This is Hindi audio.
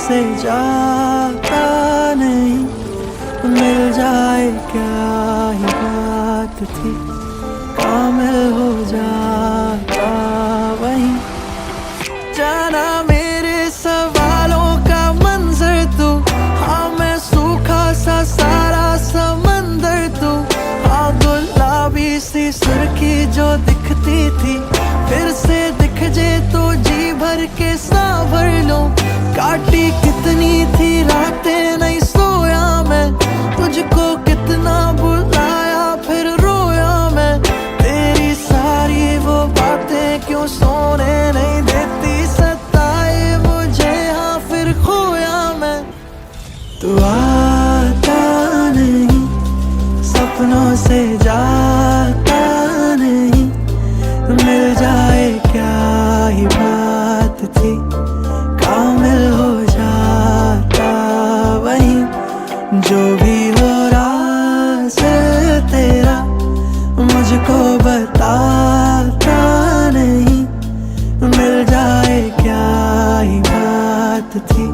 से जाता नहीं, मिल जाए क्या ही बात थी, कामिल हो जाता वहीं। जाना मेरे सवालों का मंजर तू, हाँ मैं सूखा सा सारा समंदर तू। हाँ गुलाबी सी सुर्खी जो दिखती थी, फिर से दिख जे तो जी भर के सांभर लूं। काटी कितनी थी रातें नहीं सोया मैं, तुझको कितना बुलाया फिर रोया मैं। तेरी सारी वो बातें क्यों सोने नहीं देती, सताए मुझे हाँ फिर खोया मैं। तू आता नहीं, सपनों से जाता नहीं, मिल जाए क्या ही बात थी, कामिल हो जाता वहीं। जो भी हो राज तेरा मुझको बताता नहीं, मिल जाए क्या ही बात थी,